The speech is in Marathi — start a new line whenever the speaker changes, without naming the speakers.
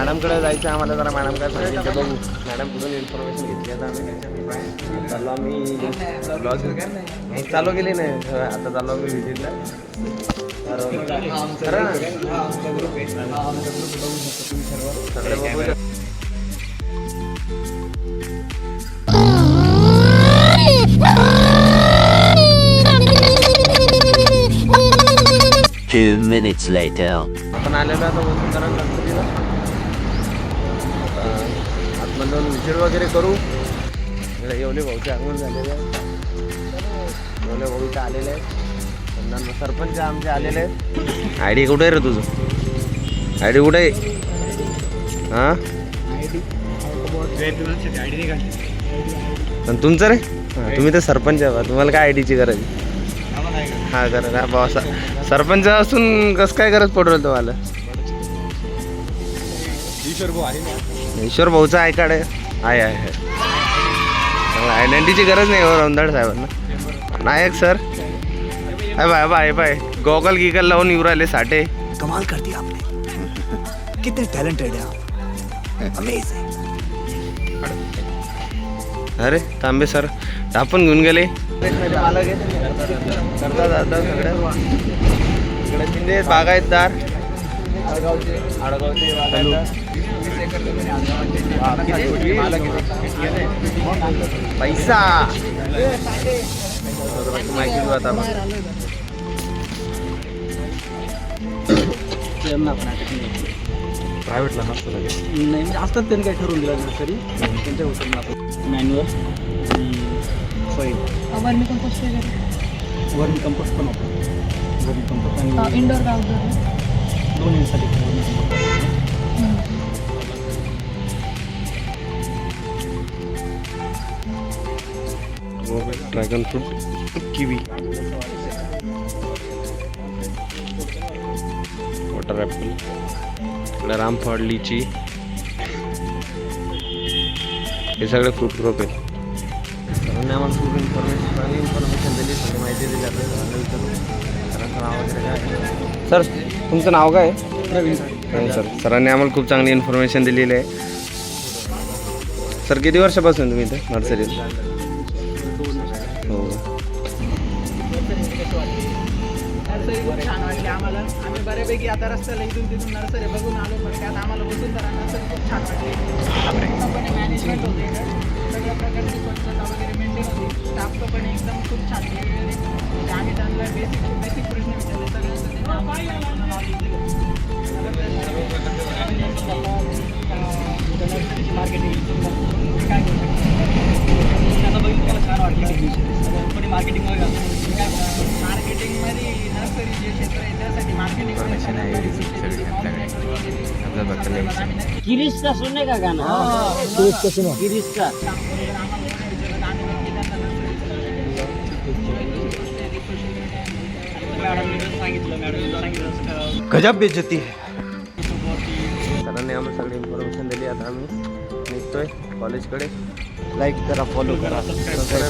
मॅडमकडे जायचं आम्हाला, जरा मॅडम काय सांगितलं बघू. मॅडम कुठून इन्फॉर्मेशन घेतली आता आम्ही चाललो आम्ही चालू गेली नाही आता चाललो आम्ही विजिटला. सगळे बघू.
Two minutes later.
आपण आलेलो आता वसुंधरा गणपतीला. आतमध्ये विजिट वगैरे करू. येवले भाऊचे आगमन झालेले आहे. येवले भाऊ इथं आलेले आहेत. सरपंच आमचे आलेले आहेत. आय डी कुठे आहे रे तुझं? आय डी कुठे आहे? हां पण तुमचं रे? हां तुम्ही तर सरपंच आहे, तुम्हाला काय आय डीची गरज? हा गरज हा भाऊ. सरपंच असून कसं काय गरज पडवलं तुम्हाला? ईश्वर भाऊचा आय कार्ड आहे. आयडेंटिटीची गरज नाही हो रौंदाड साहेबांना. नायक सर आहे बाय बाय गॉगल गिगल लावून येऊ राहिले साठे.
कमाल कर दिया आपने. कितने टैलेंटेड है आप. अमेजिंग.
अरे तांबे सर आपण घेऊन गेले. करता जाता सगळ्या इकडे शिंदे बागायतदार आडगावचे पैसा माहिती देऊ आता. प्रायव्हेटला नसतं
नाही म्हणजे असतात त्यांनी काय ठरवून दिलं तरी त्यांच्या होतं मॅन्युअल सॉईल
वर्मी कंपोस्ट वगैरे.
वर्मी कंपोस्ट पण होतं. वर्मी कंपोस्ट आणि
इंडोर का आउटडोर?
दोन्हीसाठी
dragon fruit kiwi water Apple इकडे रामफळ लिची हे सगळे फ्रूट क्रॉप आहेत. सरांनी आम्हाला खूप इन्फॉर्मेशन दिली, सगळी माहिती दिली. आपल्याला नाव वगैरे काय? सर तुमचं नाव काय आहे? सर सरांनी आम्हाला खूप चांगली इन्फॉर्मेशन दिलेली आहे. सर किती वर्षापासून तुम्ही इथे नर्सरीत? हो
नर्सरी खूप छान वाटली आम्हाला. आम्ही बऱ्यापैकी आता रस्त्याला इथून तिथून नर्सरी बघून आलो, पण त्यात आम्हाला वसुंधरा नर्सरी खूप छान वाटली. कंपनी मॅनेजमेंट होते, सगळ्या प्रकारची स्वच्छता वगैरे मेंटेन होती. स्टाफचं पण एकदम खूप छान बिहेवियर. आम्ही त्यांना बेसिक प्रश्न विचारले सगळ्यांचं मार्केटिंग काय आता बघितलं मला छान वाटलं. कोणी मार्केटिंगमध्ये मार्केटिंगमध्ये नर्सरी जे क्षेत्र आहे त्यासाठी मार्केटिंग
गिरीश का सुनने का गाना? गिरीश का.
गजब बेइज्जती है.
सरांनी आम्हाला सगळी इन्फॉर्मेशन दिली. आता आम्ही निघतोय कॉलेजकडे.
लाईक करा, फॉलो करा.
सबस्क्राईब करा.